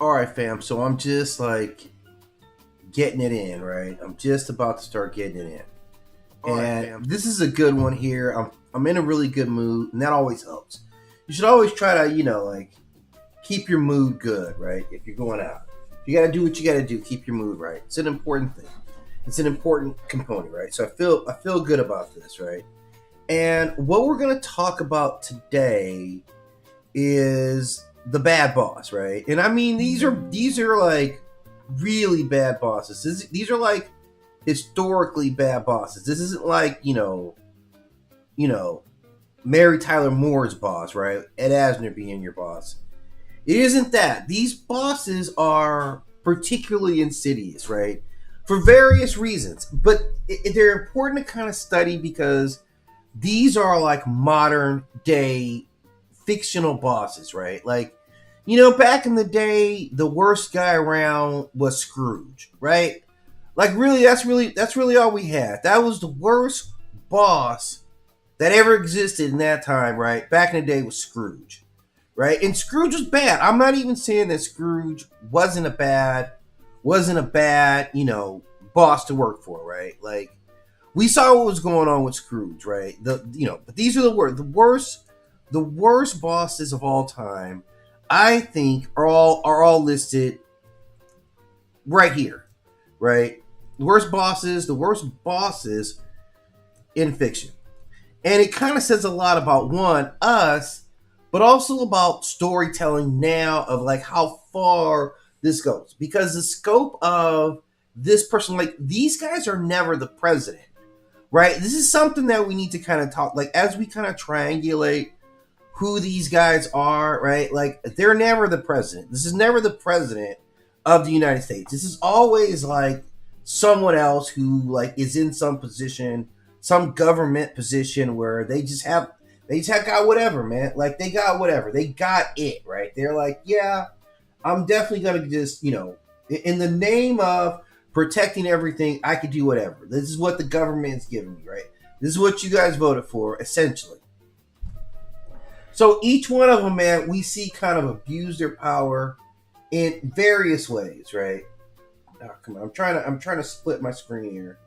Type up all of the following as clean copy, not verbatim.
All right, fam. So I'm just like getting it in, right? I'm just about to start getting it in. All and right, fam. This is a good one here. I'm in a really good mood, and that always helps. You should always try to, like, keep your mood good, right? If you're going out, you got to do what you got to do. Keep your mood right. It's an important thing. It's an important component, right? So I feel good about this, right? And what we're going to talk about today is the bad boss, right? And I mean, these are like really bad bosses. These are like historically bad bosses. This isn't like, Mary Tyler Moore's boss, right? Ed Asner being your boss. It isn't that. These bosses are particularly insidious, right? For various reasons. But they're important to kind of study because these are like modern day fictional bosses, right? Like, back in the day, the worst guy around was Scrooge, right? Like, really, that's really all we had. That was the worst boss that ever existed in that time, right? Back in the day was Scrooge, right? And Scrooge was bad. I'm not even saying that Scrooge wasn't a bad, boss to work for, right? Like, we saw what was going on with Scrooge, right? But these are the worst bosses of all time. I think are all listed right here, right? The worst bosses in fiction. And it kind of says a lot about us, but also about storytelling now of like how far this goes. Because the scope of this person, like, these guys are never the president, right? This is something that we need to kind of talk, like, as we kind of triangulate who these guys are, right? Like, they're never the president. This is never the president of the United States. This is always like someone else who like is in some position, some government position where they just have got whatever, man. Like, they got whatever. They got it, right? They're like, yeah, I'm definitely gonna just, in the name of protecting everything, I could do whatever. This is what the government is giving me, right? This is what you guys voted for, essentially. So each one of them, man, we see kind of abuse their power in various ways, right? Oh, come on, I'm trying to split my screen here.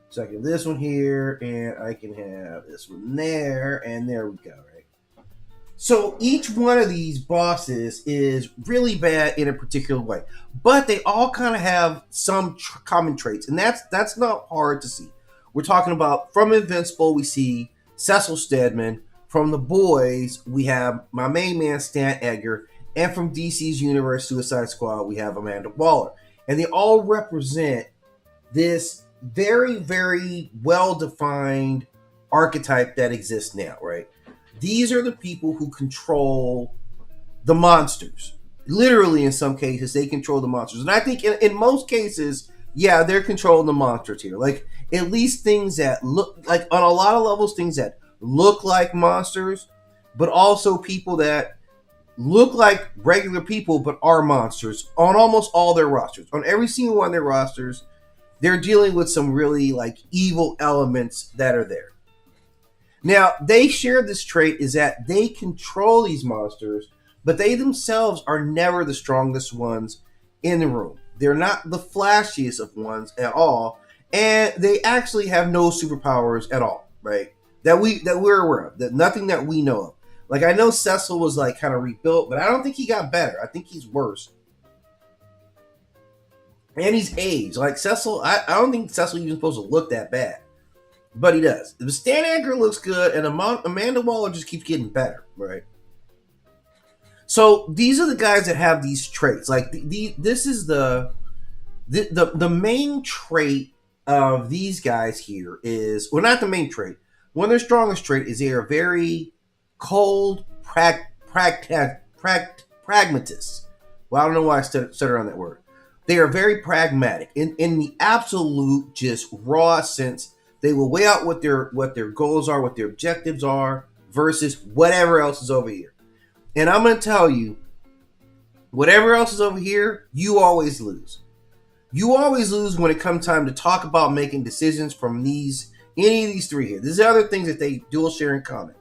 So I can have this one here, and I can have this one there, and there we go, right? So each one of these bosses is really bad in a particular way, but they all kind of have some common traits, and that's not hard to see. We're talking about, from Invincible, we see Cecil Stedman. From The Boys, we have my main man, Stan Edgar. And from DC's Universe Suicide Squad, we have Amanda Waller. And they all represent this very, very well-defined archetype that exists now, right? These are the people who control the monsters. Literally, in some cases, they control the monsters. And I think in most cases, yeah, they're controlling the monsters here. Like, at least things that look, like, on a lot of levels, things that look like monsters, but also people that look like regular people but are monsters on almost all their rosters. On every single one of their rosters, they're dealing with some really like evil elements that are there. Now, they share this trait is that they control these monsters, but they themselves are never the strongest ones in the room. They're not the flashiest of ones at all, and they actually have no superpowers at all, right? That we're aware of, that nothing that we know of. Like, I know Cecil was like kind of rebuilt, but I don't think he got better. I think he's worse. And he's aged. Like, Cecil, I don't think Cecil even supposed to look that bad, but he does. But Stan Edgar looks good, and Amanda Waller just keeps getting better, right? So these are the guys that have these traits. Like, this is the main trait of these guys here is, well, not the main trait. One of their strongest trait is they are very cold pragmatists. Well, I don't know why I stuttered on that word. They are very pragmatic in the absolute, just raw sense. They will weigh out what their goals are, what their objectives are, versus whatever else is over here. And I'm going to tell you, whatever else is over here, you always lose. You always lose when it comes time to talk about making decisions from any of these three here. These are other things that they dual share in common,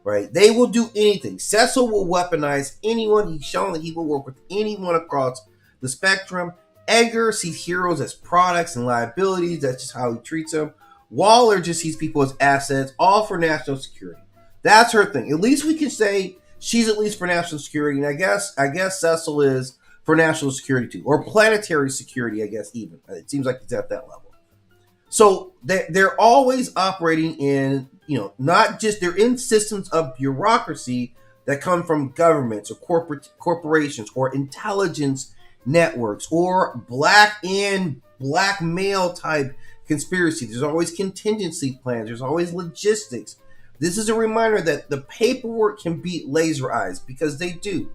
right? They will do anything. Cecil will weaponize anyone. He's shown that he will work with anyone across the spectrum. Edgar sees heroes as products and liabilities. That's just how he treats them. Waller just sees people as assets, all for national security. That's her thing. At least we can say she's at least for national security, and I guess Cecil is for national security too, or planetary security. I guess even it seems like it's at that level. So they're always operating in, not just, they're in systems of bureaucracy that come from governments or corporations or intelligence networks or black male type conspiracy. There's always contingency plans. There's always logistics. This is a reminder that the paperwork can beat laser eyes, because they do.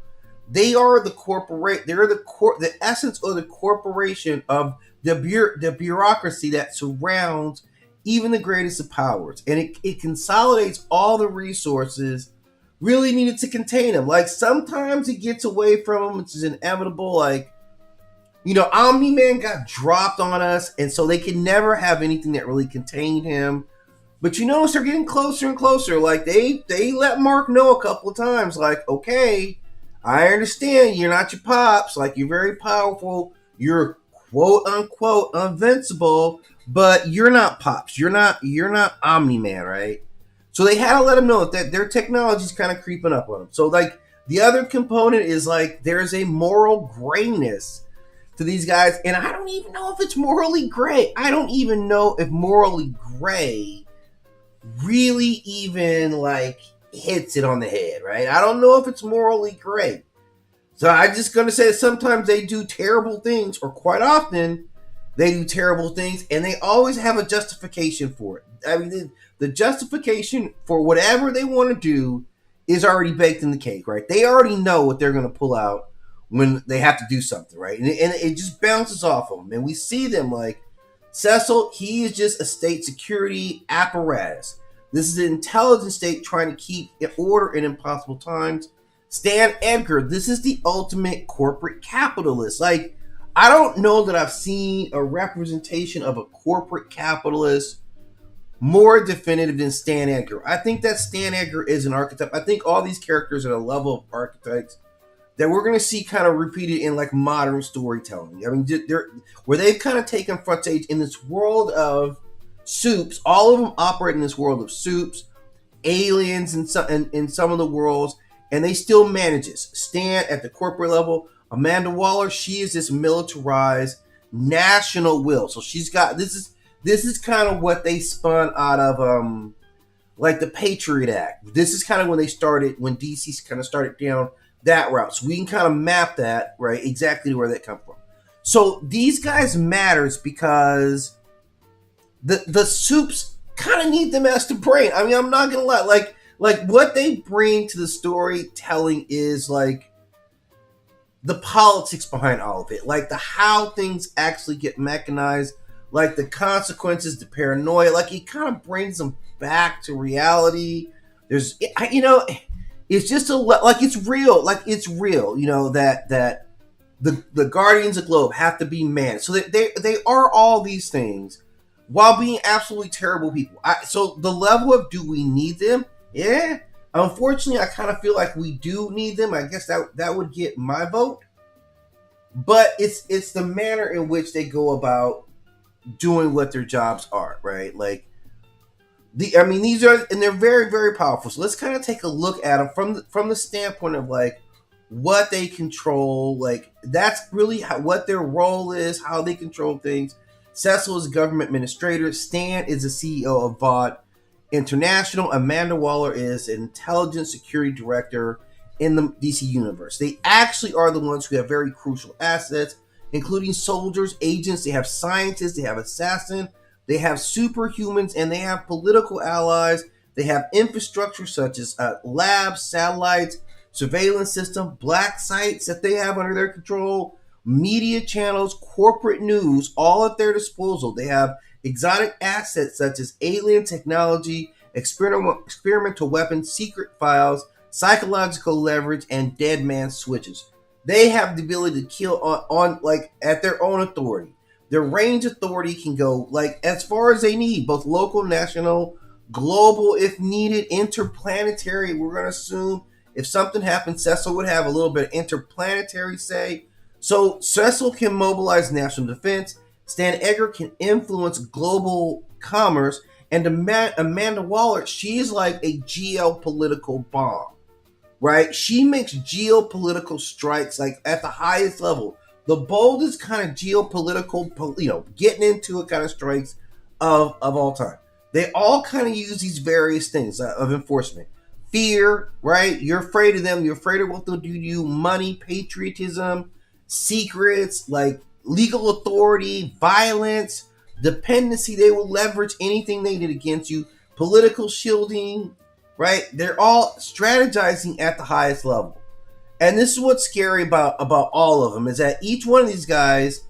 They are the corporate. They're the essence of the corporation of the bureaucracy that surrounds even the greatest of powers, and it consolidates all the resources really needed to contain them. Like sometimes it gets away from them, which is inevitable. Like, Omni-Man got dropped on us, and so they can never have anything that really contained him. But you notice they're getting closer and closer. Like they let Mark know a couple of times, like, okay, I understand you're not your pops, like you're very powerful, you're quote unquote invincible, but you're not pops. You're not Omni-Man, right? So they had to let him know that their technology is kind of creeping up on them. So like the other component is like there's a moral grayness to these guys, and I don't even know if it's morally gray. I don't even know if morally gray really even like hits it on the head, right? I don't know if it's morally gray. So I'm just going to say that sometimes they do terrible things, or quite often they do terrible things, and they always have a justification for it. I mean, the justification for whatever they want to do is already baked in the cake, right? They already know what they're going to pull out when they have to do something, right? And it just bounces off of them. And we see them like Cecil, he is just a state security apparatus. This is an intelligence state trying to keep order in impossible times. Stan Edgar, this is the ultimate corporate capitalist. Like, I don't know that I've seen a representation of a corporate capitalist more definitive than Stan Edgar. I think that Stan Edgar is an archetype. I think all these characters are a level of archetypes that we're going to see kind of repeated in like modern storytelling. I mean, where they've kind of taken front stage in this world of soups. All of them operate in this world of soups, aliens, and in some of the worlds, and they still manage this. Stan at the corporate level. Amanda Waller, she is this militarized national will. So she's got this is kind of what they spun out of like the Patriot Act. This is kind of when DC kind of started down that route. So we can kind of map that, right, exactly where that comes from. So these guys matters because the soups kind of need them as the brain. I mean, I'm not gonna lie. Like what they bring to the storytelling is like the politics behind all of it, like the how things actually get mechanized, like the consequences, the paranoia. Like it kind of brings them back to reality. There's, it's just it's real. Like it's real. That the Guardians of Globe have to be manned. So they are all these things while being absolutely terrible people. So the level of do we need them? Yeah. Unfortunately, I kind of feel like we do need them. I guess that would get my vote. But it's the manner in which they go about doing what their jobs are, right? Like these are, and they're very, very powerful. So let's kind of take a look at them from the standpoint of like what they control. Like that's really what their role is, how they control things. Cecil is government administrator. Stan is the CEO of VOD International. Amanda Waller is an intelligence security director in the DC universe. They actually are the ones who have very crucial assets, including soldiers, agents. They have scientists. They have assassins. They have superhumans, and they have political allies. They have infrastructure such as labs, satellites, surveillance system, black sites that they have under their control, media channels, corporate news, all at their disposal. They have exotic assets such as alien technology, experimental weapons, secret files, psychological leverage, and dead man switches. They have the ability to kill on like at their own authority. Their range authority can go like as far as they need, both local, national, global if needed, interplanetary. We're going to assume if something happened, Cecil would have a little bit of interplanetary say. So Cecil can mobilize national defense. Stan Edgar can influence global commerce. And Amanda Waller, she's like a geopolitical bomb, right? She makes geopolitical strikes like at the highest level. The boldest kind of geopolitical, getting into it kind of strikes of all time. They all kind of use these various things of enforcement. Fear, right? You're afraid of them. You're afraid of what they'll do to you. Money, patriotism, secrets, like legal authority, violence, dependency. They will leverage anything they did against you. Political shielding, right? They're all strategizing at the highest level. And this is what's scary about all of them, is that each one of these guys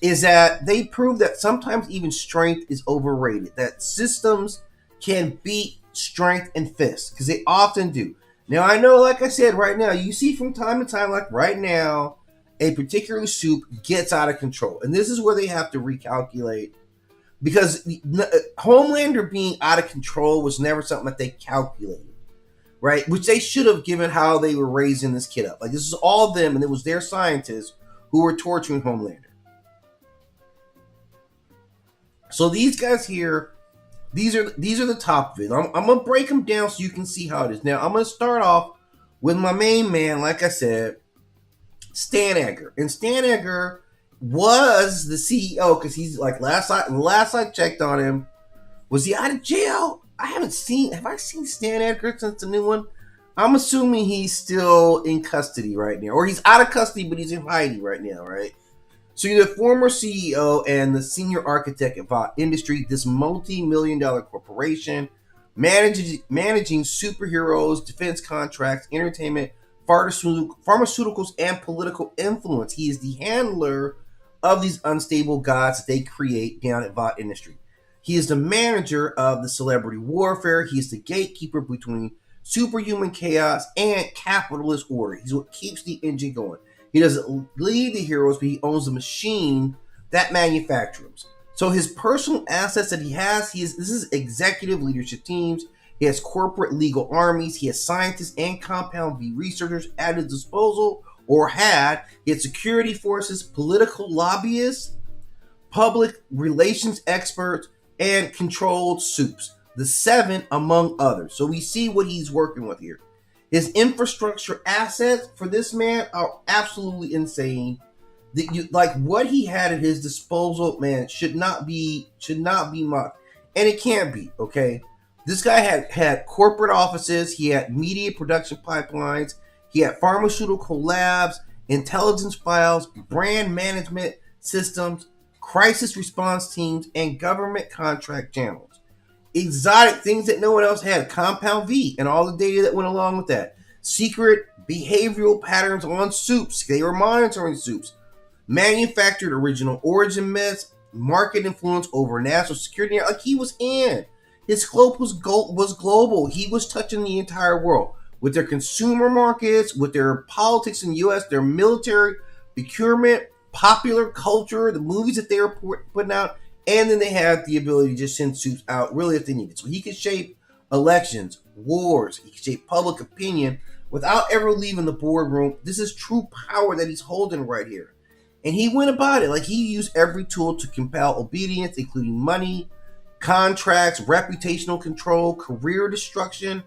is that they prove that sometimes even strength is overrated, that systems can beat strength and fists, because they often do. Now, I know, like I said, right now, you see from time to time, like right now, a particular soup gets out of control. And this is where they have to recalculate, because Homelander being out of control was never something that they calculated, right? Which they should have, given how they were raising this kid up. Like, this is all them, and it was their scientists who were torturing Homelander. So these guys here, these are the top of it. I'm going to break them down so you can see how it is. Now, I'm going to start off with my main man, like I said, Stan Edgar. And Stan Edgar was the CEO, because he's like, last I checked on him, was he out of jail? Have I seen Stan Edgar since the new one? I'm assuming he's still in custody right now, or he's out of custody, but he's in hiding right now, right? So you're the former CEO and the senior architect at Vought Industry, this multi-million-dollar corporation, managing superheroes, defense contracts, entertainment, pharmaceuticals, and political influence. He is the handler of these unstable gods that they create down at Vought Industry. He is the manager of the celebrity warfare. He is the gatekeeper between superhuman chaos and capitalist order. He's what keeps the engine going. He doesn't lead the heroes, but he owns the machine that manufactures them. So his personal assets that he has, this is executive leadership teams. He has corporate legal armies. He has scientists and Compound V researchers at his disposal, or had. He had security forces, political lobbyists, public relations experts, and controlled soups. The 7 among others. So we see what he's working with here. His infrastructure assets for this man are absolutely insane. Like what he had at his disposal, man, should not be mocked, and it can't be. Okay, this guy had corporate offices. He had media production pipelines. He had pharmaceutical labs, intelligence files, brand management systems, crisis response teams, and government contract channels. Exotic things that no one else had. Compound V and all the data that went along with that. Secret behavioral patterns on soups. They were monitoring soups. Manufactured original origin myths. Market influence over national security. Like he was in. His scope was global. He was touching the entire world. With their consumer markets, with their politics in the U.S., their military, procurement, popular culture, the movies that they were putting out. And then they have the ability to just send soups out really if they need it. So he can shape elections, wars, he can shape public opinion without ever leaving the boardroom. This is true power that he's holding right here. And he went about it. Like he used every tool to compel obedience, including money, contracts, reputational control, career destruction,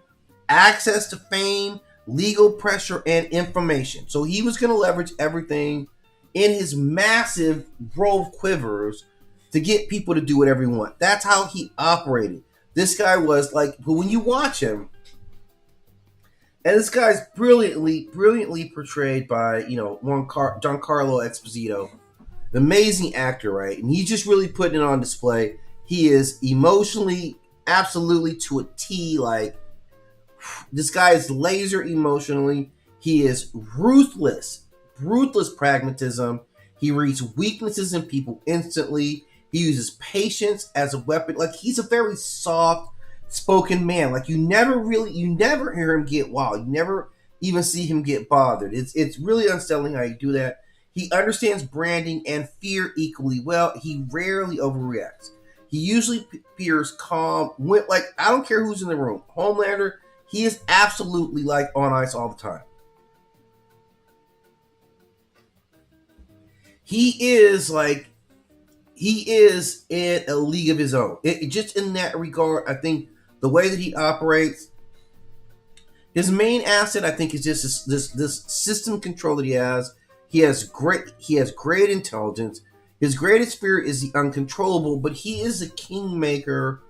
access to fame, legal pressure, and information. So he was going to leverage everything in his massive grove quivers to get people to do whatever he wants. That's how he operated. This guy was like, when you watch him, and this guy's brilliantly portrayed by, Giancarlo Esposito, an amazing actor, right? And he's just really putting it on display. He is emotionally, absolutely to a T, like, this guy is laser emotionally. He is ruthless pragmatism. He reads weaknesses in people instantly. He uses patience as a weapon. Like he's a very soft-spoken man. Like you never hear him get wild. You never even see him get bothered. It's really unsettling how you do that. He understands branding and fear equally well. He rarely overreacts. He usually appears calm. Like, I don't care who's in the room. Homelander, he is absolutely like on ice all the time. He is in a league of his own. Just in that regard, I think the way that he operates, his main asset, I think, is just this system control that he has. He has great intelligence. His greatest fear is the uncontrollable, but he is a kingmaker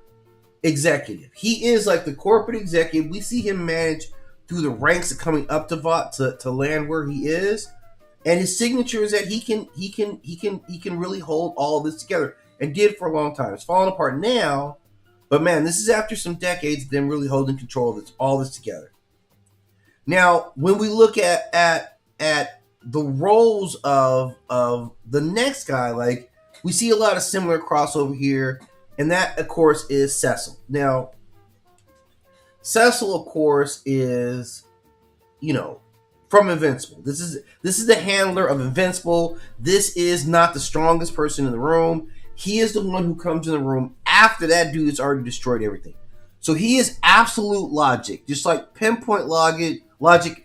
executive. He is like the corporate executive. We see him manage through the ranks of coming up to Vought to land where he is. And his signature is that he can really hold all of this together, and did for a long time. It's falling apart now, but man, this is after some decades of them really holding control of all this together. Now, when we look at the roles of the next guy, like, we see a lot of similar crossover here, and that, of course, is Cecil. Now, Cecil, of course, is, from Invincible. This is the handler of Invincible. This is not the strongest person in the room. He is the one who comes in the room after that dude has already destroyed everything. So he is absolute logic, just like pinpoint logic,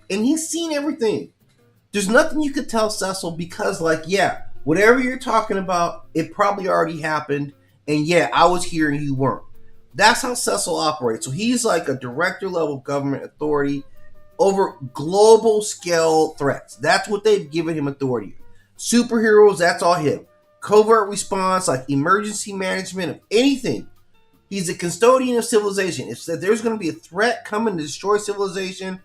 and he's seen everything. There's nothing you could tell Cecil because, like, yeah, whatever you're talking about, it probably already happened, and yeah, I was here and you weren't. That's how Cecil operates. So he's like a director level government authority over global scale threats. That's what they've given him authority. Superheroes, that's all him. Covert response, like emergency management of anything. He's a custodian of civilization. If there's going to be a threat coming to destroy civilization,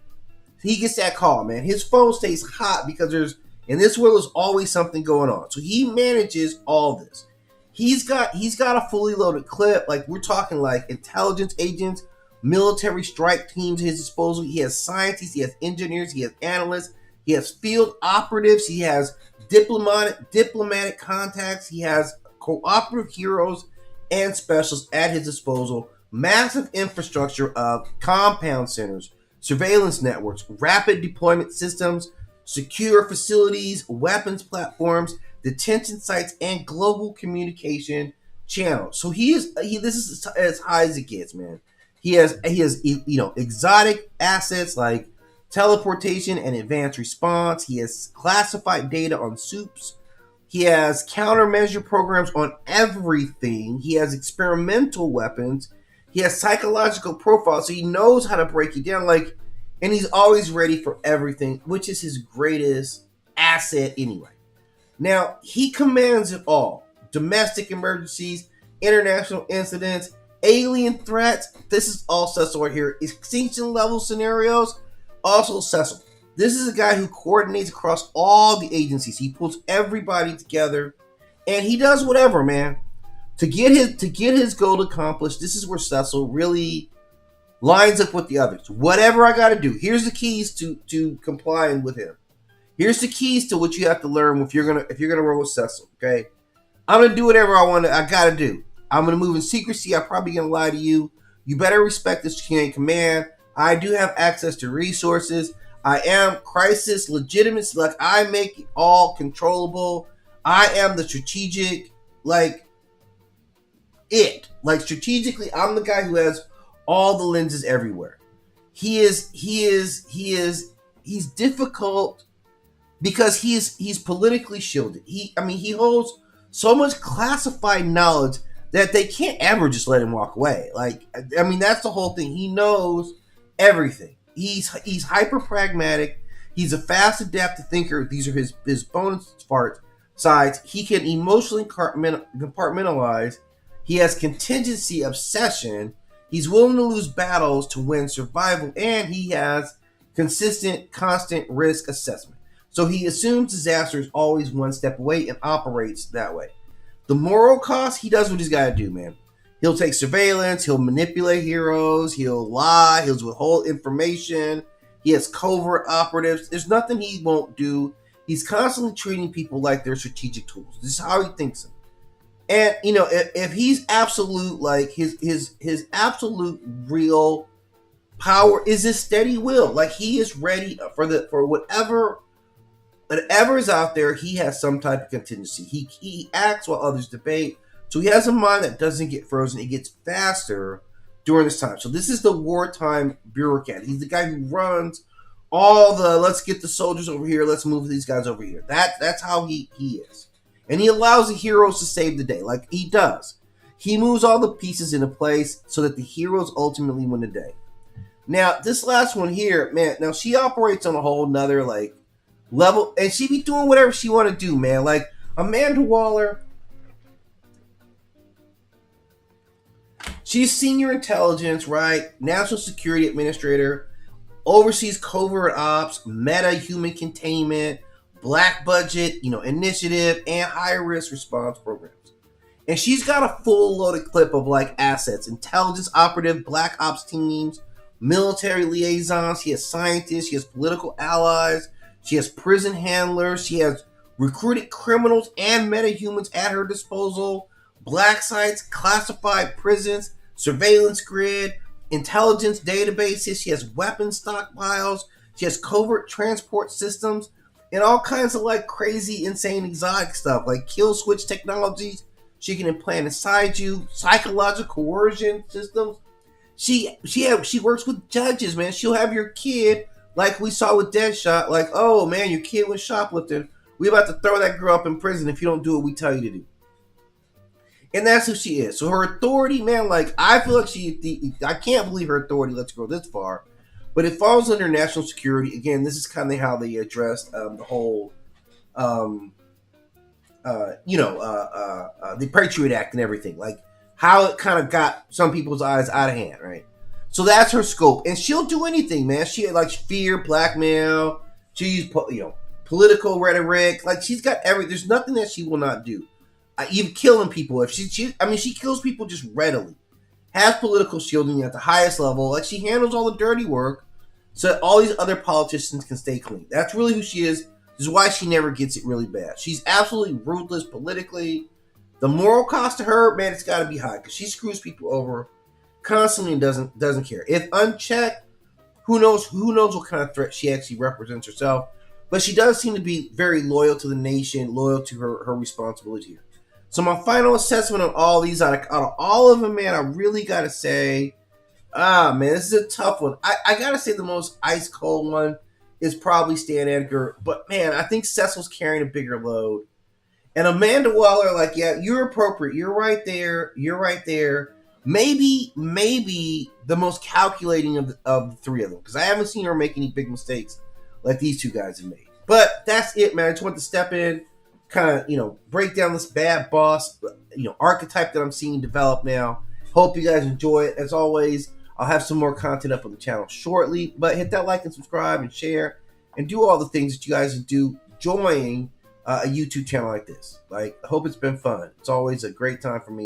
he gets that call, man. His phone stays hot because in this world, there's always something going on. So he manages all this. He's got a fully loaded clip. Like, we're talking like intelligence agents, military strike teams at his disposal. He has scientists, he has engineers, he has analysts, he has field operatives, he has diplomatic contacts, he has cooperative heroes and specialists at his disposal. Massive infrastructure of compound centers, surveillance networks, rapid deployment systems, secure facilities, weapons platforms, detention sites, and global communication channels. So this is as high as it gets, man. He has exotic assets like teleportation and advanced response. He has classified data on soups. He has countermeasure programs on everything. He has experimental weapons. He has psychological profiles, so he knows how to break you down. And he's always ready for everything, which is his greatest asset anyway. Now, he commands it all. Domestic emergencies, international incidents, alien threats. This is all Cecil right here. Extinction level scenarios, also Cecil. This is a guy who coordinates across all the agencies. He pulls everybody together, and he does whatever, man, to get his goal accomplished. This is where Cecil really lines up with the others. Whatever I got to do. Here's the keys to complying with him. Here's the keys to what you have to learn if you're gonna roll with Cecil. Okay, I'm gonna do whatever I gotta do. I'm going to move in secrecy. I'm probably going to lie to you. You better respect this chain of command. I do have access to resources. I am crisis legitimacy. Like, I make it all controllable. I am the strategic, strategically, I'm the guy who has all the lenses everywhere. He's difficult because he's politically shielded. He holds so much classified knowledge that they can't ever just let him walk away. That's the whole thing. He knows everything. He's hyper pragmatic. He's a fast adaptive thinker. These are his bonus sides. He can emotionally compartmentalize. He has contingency obsession. He's willing to lose battles to win survival, and he has constant risk assessment. So he assumes disaster is always one step away and operates that way. The moral cost, he does what he's got to do, man. He'll take surveillance. He'll manipulate heroes. He'll lie. He'll withhold information. He has covert operatives. There's nothing he won't do. He's constantly treating people like they're strategic tools. This is how he thinks them. And, if he's absolute, his absolute real power is his steady will. He is ready for whatever is out there. He has some type of contingency. He acts while others debate. So he has a mind that doesn't get frozen. It gets faster during this time. So this is the wartime bureaucrat. He's the guy who runs all the let's get the soldiers over here, let's move these guys over here. That's how he is. And he allows the heroes to save the day, like he does. He moves all the pieces into place so that the heroes ultimately win the day. Now, this last one here, man, now she operates on a whole nother like level, and she be doing whatever she want to do, man. Like Amanda Waller, she's senior intelligence, right? National Security Administrator, oversees covert ops, meta-human containment, black budget, initiative, and high-risk response programs. And she's got a full loaded clip of like assets, intelligence operative, black ops teams, military liaisons. She has scientists, she has political allies, she has prison handlers, she has recruited criminals and metahumans at her disposal, black sites, classified prisons, surveillance grid, intelligence databases. She has weapons stockpiles, she has covert transport systems, and all kinds of like crazy, insane, exotic stuff like kill switch technologies she can implant inside you, psychological coercion systems. She works with judges, man. She'll have your kid, like we saw with Deadshot, like, oh man, your kid was shoplifting. We about to throw that girl up in prison if you don't do what we tell you to do. And that's who she is. So her authority, man, like I feel like I can't believe her authority lets her go this far, but it falls under national security. Again, this is kind of how they addressed the whole the Patriot Act and everything, like how it kind of got some people's eyes out of hand, right? So that's her scope, and she'll do anything, man. She like fear, blackmail, she use political rhetoric, like she's got there's nothing that she will not do. Even killing people, if she kills people just readily. Has political shielding at the highest level, like she handles all the dirty work, so that all these other politicians can stay clean. That's really who she is. This is why she never gets it really bad. She's absolutely ruthless politically. The moral cost to her, man, it's got to be high because she screws people over constantly and doesn't care. If unchecked, who knows what kind of threat she actually represents herself. But she does seem to be very loyal to the nation, loyal to her responsibility here. So my final assessment on all these, out of all of them, man, I really got to say, man, this is a tough one. I got to say the most ice cold one is probably Stan Edgar, but man, I think Cecil's carrying a bigger load. And Amanda Waller, like, yeah, you're appropriate. You're right there. Maybe the most calculating of the three of them, because I haven't seen her make any big mistakes like these two guys have made. But that's it, man. I just want to step in, kind of, break down this bad boss, archetype that I'm seeing develop now. Hope you guys enjoy it. As always, I'll have some more content up on the channel shortly, but hit that like and subscribe and share and do all the things that you guys do. Join a YouTube channel like this. Like, I hope it's been fun. It's always a great time for me.